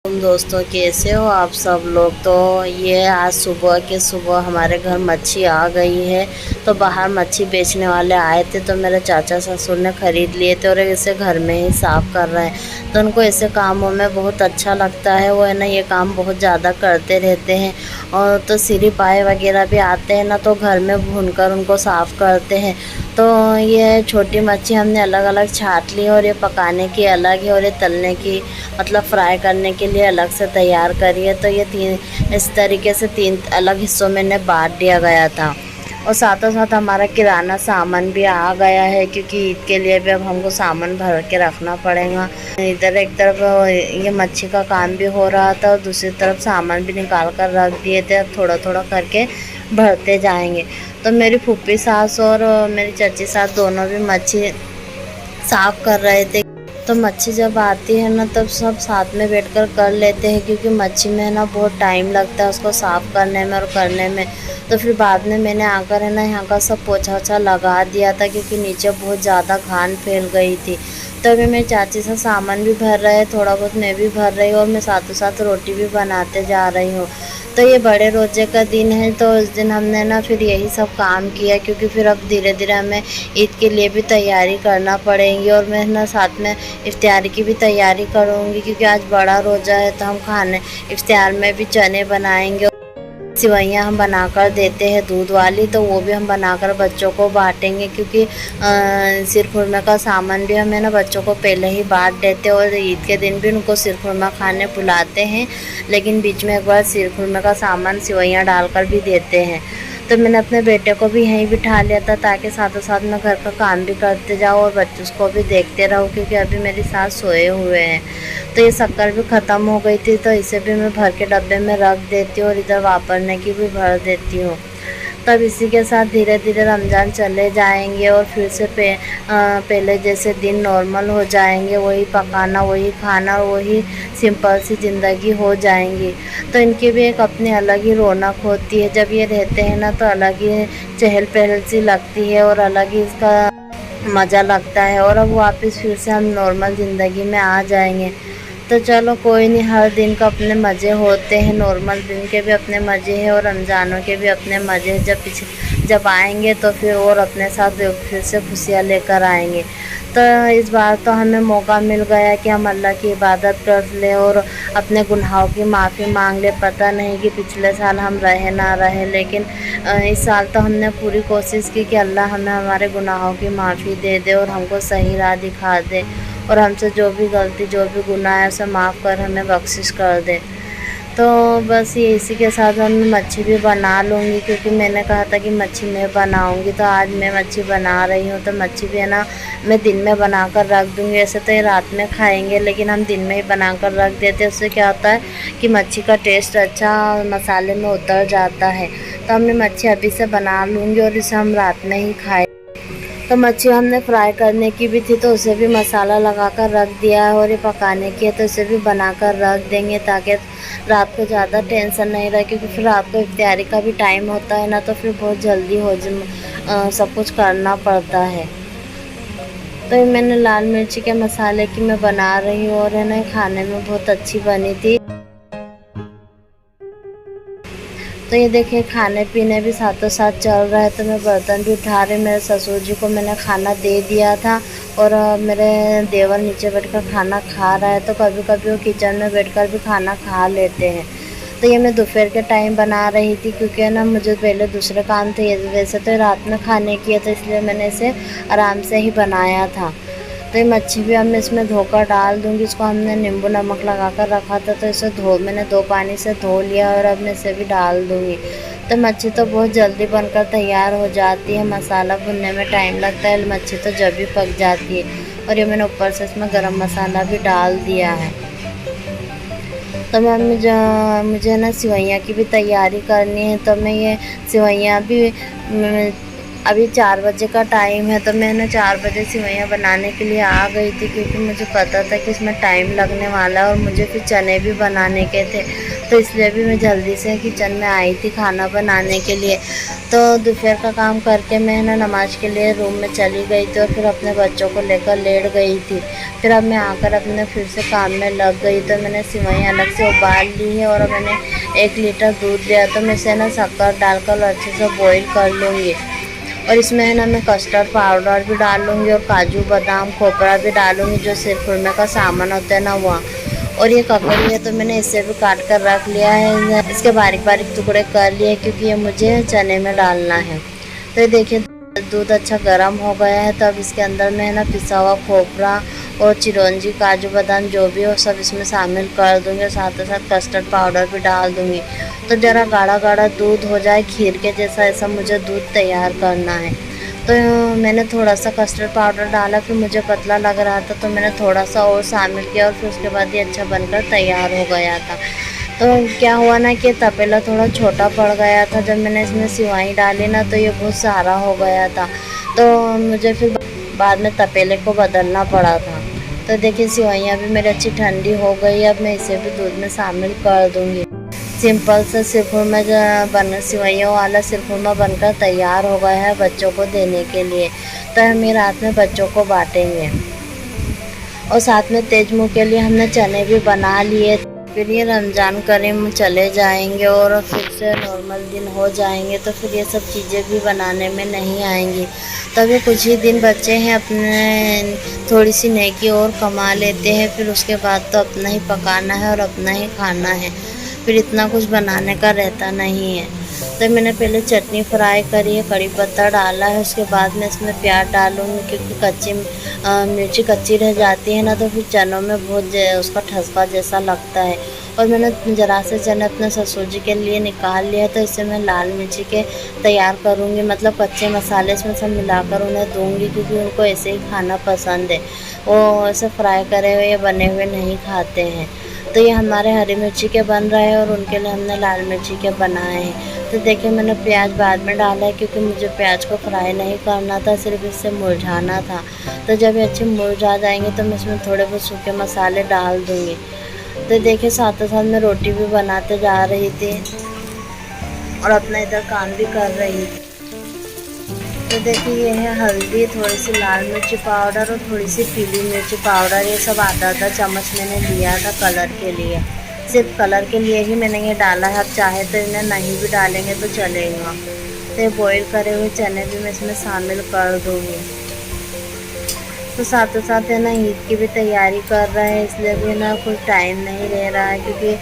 तुम दोस्तों कैसे हो आप सब लोग। तो ये आज सुबह के सुबह हमारे घर मच्छी आ गई है। तो बाहर मच्छी बेचने वाले आए थे तो मेरे चाचा ससुर ने ख़रीद लिए थे और इसे घर में ही साफ़ कर रहे हैं। तो उनको ऐसे कामों में बहुत अच्छा लगता है। वो है ना ये काम बहुत ज़्यादा करते रहते हैं। और तो सीरी पाए वगैरह भी आते हैं ना तो घर में भूनकर उनको साफ़ करते हैं। तो ये छोटी मच्छी हमने अलग अलग छाँट ली और ये पकाने की अलग है और ये तलने की मतलब फ्राई करने के लिए अलग से तैयार करी है। तो ये इस तरीके से 3 अलग हिस्सों में इन्हें बांट दिया गया था। और साथों साथ हमारा किराना सामान भी आ गया है क्योंकि ईद के लिए भी अब हमको सामान भर के रखना पड़ेगा। इधर एक तरफ ये मच्छी का काम भी हो रहा था और दूसरी तरफ सामान भी निकाल कर रख दिए थे। अब थोड़ा थोड़ा करके भरते जाएंगे। तो मेरी फूफी सास और मेरी चाची सास दोनों भी मच्छी साफ़ कर रहे थे। तो मच्छी जब आती है ना तब सब साथ में बैठकर कर लेते हैं क्योंकि मच्छी में ना बहुत टाइम लगता है उसको साफ़ करने में और करने में। तो फिर बाद में मैंने आकर है ना यहाँ का सब पोछा वोछा लगा दिया था क्योंकि नीचे बहुत ज़्यादा घान फैल गई थी। तो अभी मेरी चाची से सामान भी भर रहे हैं, थोड़ा बहुत मैं भी भर रही हूँ और मैं साथों साथ रोटी भी बनाते जा रही हूँ। तो ये बड़े रोजे का दिन है तो उस दिन हमने ना फिर यही सब काम किया क्योंकि फिर अब धीरे धीरे हमें ईद के लिए भी तैयारी करना पड़ेगी। और मैं ना साथ में इफ्तारी की भी तैयारी करूँगी क्योंकि आज बड़ा रोज़ा है। तो हम खाने इफ्तार में भी चने बनाएंगे। सिवैयाँ हम बनाकर देते हैं दूध वाली, तो वो भी हम बनाकर बच्चों को बांटेंगे क्योंकि सिर खुरमा का सामान भी हमें ना बच्चों को पहले ही बांट देते हैं और ईद के दिन भी उनको सिर खुरमा खाने बुलाते हैं। लेकिन बीच में एक बार सिर खुरमा का सामान सिवैयाँ डालकर भी देते हैं। तो मैंने अपने बेटे को भी यहीं बिठा लिया था ताकि साथों साथ मैं घर का काम भी करते जाऊँ और बच्चों को भी देखते रहूँ क्योंकि अभी मेरी सास सोए हुए हैं। तो ये शक्कर भी ख़त्म हो गई थी तो इसे भी मैं भर के डब्बे में रख देती हूँ और इधर वापरने की भी भर देती हूँ। तब इसी के साथ धीरे धीरे रमज़ान चले जाएंगे और फिर से पहले जैसे दिन नॉर्मल हो जाएंगे। वही पकाना वही खाना और वही सिंपल सी ज़िंदगी हो जाएंगी। तो इनकी भी एक अपनी अलग ही रौनक होती है। जब ये रहते हैं ना तो अलग ही चहल पहल सी लगती है और अलग ही इसका मज़ा लगता है। और अब वापस फिर से हम नॉर्मल ज़िंदगी में आ जाएंगे। तो चलो कोई नहीं, हर दिन का अपने मज़े होते हैं। नॉर्मल दिन के भी अपने मज़े हैं और रमज़ानों के भी अपने मज़े हैं। जब आएंगे तो फिर और अपने साथ फिर से खुशियाँ लेकर आएंगे। तो इस बार तो हमें मौका मिल गया कि हम अल्लाह की इबादत कर लें और अपने गुनाहों की माफ़ी मांग लें। पता नहीं कि पिछले साल हम रहे ना रहे, लेकिन इस साल तो हमने पूरी कोशिश की कि अल्लाह हमें हमारे गुनाहों की माफ़ी दे दे और हमको सही राह दिखा दे और हमसे जो भी गलती जो भी गुनाह है उसे माफ़ कर हमें बख्शिश कर दे। तो बस ये इसी के साथ मैं मच्छी भी बना लूँगी क्योंकि मैंने कहा था कि मच्छी मैं बनाऊँगी। तो आज मैं मच्छी बना रही हूँ। तो मच्छी भी है ना मैं दिन में बना कर रख दूँगी। ऐसे तो ये रात में खाएंगे लेकिन हम दिन में ही बना कर रख देते हैं। उससे क्या होता है कि मच्छी का टेस्ट अच्छा मसाले में उतर जाता है। तो हमने मच्छी अभी से बना लूँगी और इसे हम रात में ही खाए। तो मच्छी हमने फ्राई करने की भी थी तो उसे भी मसाला लगा कर रख दिया है और ये पकाने की है तो इसे भी बना कर रख देंगे ताकि रात को ज़्यादा टेंशन नहीं रहे क्योंकि फिर रात को इफ्तारी का भी टाइम होता है ना तो फिर बहुत जल्दी सब कुछ करना पड़ता है। तो ये मैंने लाल मिर्ची के मसाले की मैं बना रही हूँ और है ना खाने में बहुत अच्छी बनी थी। तो ये देखिए खाने पीने भी साथों साथ चल रहा है। तो मैं बर्तन भी उठा रही, मेरे ससुर जी को मैंने खाना दे दिया था और मेरे देवर नीचे बैठकर खाना खा रहा है। तो कभी कभी वो किचन में बैठकर भी खाना खा लेते हैं। तो ये मैं दोपहर के टाइम बना रही थी क्योंकि ना मुझे पहले दूसरे काम थे। वैसे तो रात में खाने की है तो इसलिए मैंने इसे आराम से ही बनाया था। तो ये मच्छी भी अब मैं इसमें धोकर डाल दूँगी। इसको हमने नींबू नमक लगा कर रखा था तो इसे मैंने 2 पानी से धो लिया और अब मैं इसे भी डाल दूँगी। तो मच्छी तो बहुत जल्दी बनकर तैयार हो जाती है। मसाला भुनने में टाइम लगता है, मच्छी तो जब भी पक जाती है। और ये मैंने ऊपर से इसमें गरम मसाला भी डाल दिया है। तो मुझे ना सिवैयाँ की भी तैयारी करनी है। तो मैं ये सिवैयाँ भी अभी 4 बजे का टाइम है, तो मैं ना 4 बजे सेवइयाँ बनाने के लिए आ गई थी, क्योंकि मुझे पता था कि इसमें टाइम लगने वाला है और मुझे फिर चने भी बनाने के थे। तो इसलिए भी मैं जल्दी से किचन में आई थी खाना बनाने के लिए। तो दोपहर का काम करके मैं ना नमाज़ के लिए रूम में चली गई थी और फिर अपने बच्चों को लेकर लेट गई थी। फिर अब मैं आकर अपने फिर से काम में लग गई। तो मैंने सेवइयाँ अलग से उबाल ली है और मैंने 1 लीटर दूध लिया, तो मैं इसे ना शक्कर डालकर अच्छे से बॉईल कर लूँगी। और इसमें है ना मैं कस्टर्ड पाउडर भी डालूँगी और काजू बादाम खोपरा भी डालूँगी, जो सिरखुरमे का सामान होता है ना वह। और ये ककड़ी है, तो मैंने इसे भी काट कर रख लिया है, इसके बारीक बारीक टुकड़े कर लिए, क्योंकि ये मुझे चने में डालना है। तो ये देखिए दूध अच्छा गर्म हो गया है। तो अब इसके अंदर मैं ना पिसा हुआ खोपरा और चिरौंजी काजू बादाम जो भी हो सब इसमें शामिल कर दूँगी और साथ ही साथ कस्टर्ड पाउडर भी डाल दूँगी। तो ज़रा गाढ़ा गाढ़ा दूध हो जाए खीर के जैसा, ऐसा मुझे दूध तैयार करना है। तो मैंने थोड़ा सा कस्टर्ड पाउडर डाला, फिर मुझे पतला लग रहा था तो मैंने थोड़ा सा और शामिल किया और फिर उसके बाद ये अच्छा बनकर तैयार हो गया था। तो क्या हुआ ना कि तपेला थोड़ा छोटा पड़ गया था, जब मैंने इसमें सेवई डाली ना तो ये बहुत सारा हो गया था। तो मुझे फिर बाद में तपेले को बदलना पड़ा था। तो देखिए सेवइयाँ भी मेरी अच्छी ठंडी हो गई। अब मैं इसे भी दूध में शामिल कर दूँगी। सिंपल सा सिरखुरमा सेवइयों वाला सिरखुरमा बनकर तैयार हो गया है बच्चों को देने के लिए। तो हम ये रात में बच्चों को बांटेंगे। और साथ में तेजमुख के लिए हमने चने भी बना लिए। फिर ये रमज़ान करीम चले जाएंगे और फिर से नॉर्मल दिन हो जाएंगे, तो फिर ये सब चीज़ें भी बनाने में नहीं आएंगी। तभी कुछ ही दिन बच्चे हैं, अपने थोड़ी सी नेकी और कमा लेते हैं, फिर उसके बाद तो अपना ही पकाना है और अपना ही खाना है, फिर इतना कुछ बनाने का रहता नहीं है। तो मैंने पहले चटनी फ्राई करी है, कड़ी पत्ता डाला है, उसके बाद में इसमें प्याज डालूँगी, क्योंकि कच्ची मिर्ची कच्ची रह जाती है ना तो फिर चनों में बहुत उसका ठसका जैसा लगता है। और मैंने ज़रा से चने अपने ससुर जी के लिए निकाल लिया, तो इसे मैं लाल मिर्ची के तैयार करूँगी, मतलब कच्चे मसाले इसमें सब मिलाकर उन्हें दूँगी, क्योंकि उनको ऐसे ही खाना पसंद है। वो ऐसे फ्राई करे हुए या बने हुए नहीं खाते हैं। तो ये हमारे हरी मिर्ची के बन रहे हैं और उनके लिए हमने लाल मिर्ची के बनाए हैं। तो देखिए मैंने प्याज बाद में डाला है, क्योंकि मुझे प्याज को फ्राई नहीं करना था, सिर्फ इससे मुरझाना था। तो जब ये अच्छे मुरझा जाएंगे तो मैं इसमें थोड़े बहुत सूखे मसाले डाल दूँगी। तो देखिए साथ ही साथ मैं रोटी भी बनाते जा रही थी और अपना इधर काम भी कर रही थी। तो देखिए ये है हल्दी, थोड़ी सी लाल मिर्ची पाउडर और थोड़ी सी पीली मिर्ची पाउडर, ये सब आधा आधा चम्मच मैंने लिया था कलर के लिए। सिर्फ कलर के लिए ही मैंने ये डाला है, अब चाहे तो इन्हें नहीं भी डालेंगे तो चलेगा। तो ये बॉईल करे हुए चने भी मैं इसमें शामिल कर दूँगी। तो साथ ही साथ है ना ईद की भी तैयारी कर रहे हैं, इसलिए भी ना कुछ टाइम नहीं रह रहा है, क्योंकि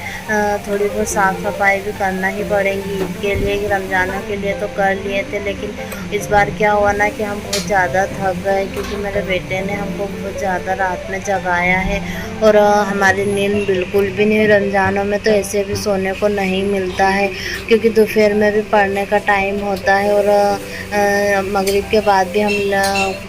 थोड़ी बहुत साफ़ सफाई भी करना ही पड़ेगी ईद के लिए। रमज़ानों के लिए तो कर लिए थे, लेकिन इस बार क्या हुआ ना कि हम बहुत ज़्यादा थक गए, क्योंकि मेरे बेटे ने हमको बहुत ज़्यादा रात में जगाया है और हमारी नींद बिल्कुल भी नहीं। रमज़ानों में तो ऐसे भी सोने को नहीं मिलता है, क्योंकि दोपहर में भी पढ़ने का टाइम होता है और मगरिब के बाद भी हम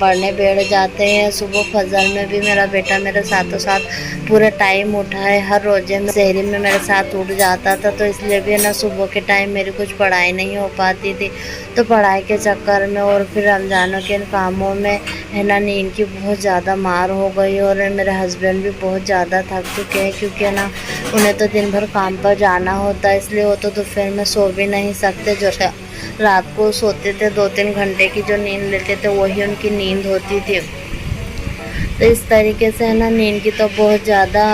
पढ़ने बैठ जाते हैं। सुबह फजर में भी मेरा बेटा मेरे साथों साथ पूरे टाइम उठा है, हर रोज़े में सहरी में मेरे साथ उठ जाता था। तो इसलिए भी ना सुबह के टाइम मेरी कुछ पढ़ाई नहीं हो पाती थी। तो पढ़ाई के चक्कर में और फिर रमज़ानों के इन कामों में है ना नींद की बहुत ज़्यादा मार हो गई। और मेरे हस्बैंड भी बहुत ज़्यादा थक चुके हैं, क्योंकि ना उन्हें तो दिन भर काम पर जाना होता है, इसलिए वो तो दोपहर में सो भी नहीं सकते। जो रात को सोते थे 2-3 घंटे की जो नींद लेते थे वही उनकी नींद होती थी। तो इस तरीके से है ना नींद की तो बहुत ज़्यादा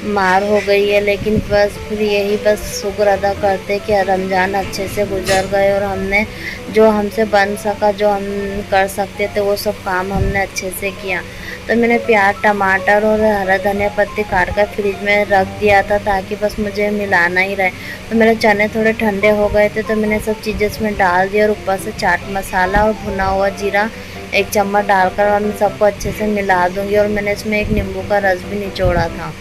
मार हो गई है, लेकिन बस फिर यही बस शुक्र अदा करते कि रमज़ान अच्छे से गुजर गए और हमने जो हमसे बन सका, जो हम कर सकते थे वो सब काम हमने अच्छे से किया। तो मैंने प्याज टमाटर और हरा धनिया पत्ती काट कर फ्रिज में रख दिया था, ताकि बस मुझे मिलाना ही रहे। तो मेरे चने थोड़े ठंडे हो गए थे, तो मैंने सब चीज़ें इसमें डाल दी और ऊपर से चाट मसाला और भुना हुआ जीरा 1 चम्मच डालकर और मैं सबको अच्छे से मिला दूँगी। और मैंने इसमें एक नींबू का रस भी निचोड़ा था।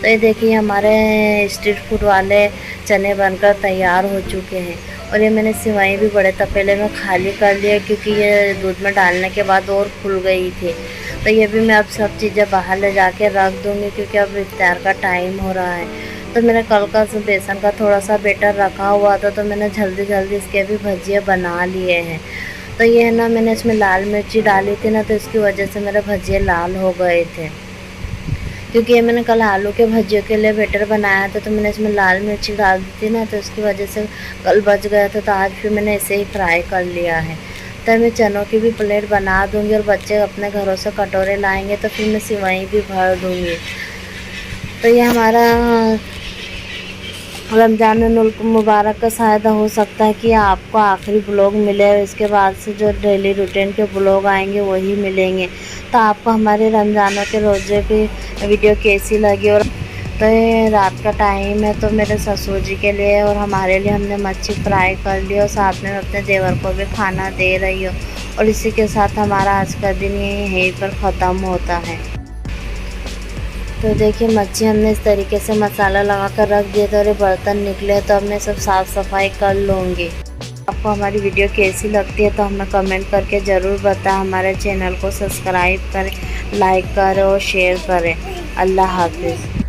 तो ये देखिए हमारे स्ट्रीट फूड वाले चने बनकर तैयार हो चुके हैं। और ये मैंने सेवई भी बड़े तपेले में खाली कर लिया, क्योंकि ये दूध में डालने के बाद और फूल गई थी। तो ये भी मैं अब सब चीज़ें बाहर ले जाके रख दूँगी, क्योंकि अब इफ्तार का टाइम हो रहा है। तो मैंने कल का बेसन का थोड़ा सा बैटर रखा हुआ था, तो मैंने जल्दी जल्दी इसके भी भजिए बना लिए हैं। तो ये है ना, मैंने इसमें लाल मिर्ची डाली थी ना, तो इसकी वजह से मेरे भजिए लाल हो गए थे। क्योंकि ये मैंने कल आलू के भजियों के लिए बैटर बनाया था, तो मैंने इसमें लाल मिर्ची डाल दी थी ना, तो इसकी वजह से कल बच गया था। तो आज फिर मैंने इसे ही फ्राई कर लिया है। तो मैं चनों की भी प्लेट बना दूँगी और बच्चे अपने घरों से कटोरे लाएंगे तो फिर मैं सिवई भी भर दूँगी। तो ये हमारा रमज़ान मुबारक का शायद हो सकता है कि आपको आखिरी ब्लॉग मिले, और इसके बाद से जो डेली रूटीन के ब्लॉग आएंगे वही मिलेंगे। तो आपको हमारे रमज़ानों के रोज़े की वीडियो कैसी लगी? और तो ये रात का टाइम है, तो मेरे ससुर जी के लिए और हमारे लिए हमने मच्छी फ्राई कर ली, और साथ में मैं अपने देवर को भी खाना दे रही हूँ। और इसी के साथ हमारा आज का दिन यहीं पर ख़त्म होता है। तो देखिए, मच्छी हमने इस तरीके से मसाला लगा कर रख दिया था और ये बर्तन निकले, तो अब मैं सब साफ़ सफाई कर लूँगी। आपको हमारी वीडियो कैसी लगती है तो हमें कमेंट करके ज़रूर बताएं। हमारे चैनल को सब्सक्राइब करें, लाइक करें और शेयर करें। अल्लाह हाफिज़।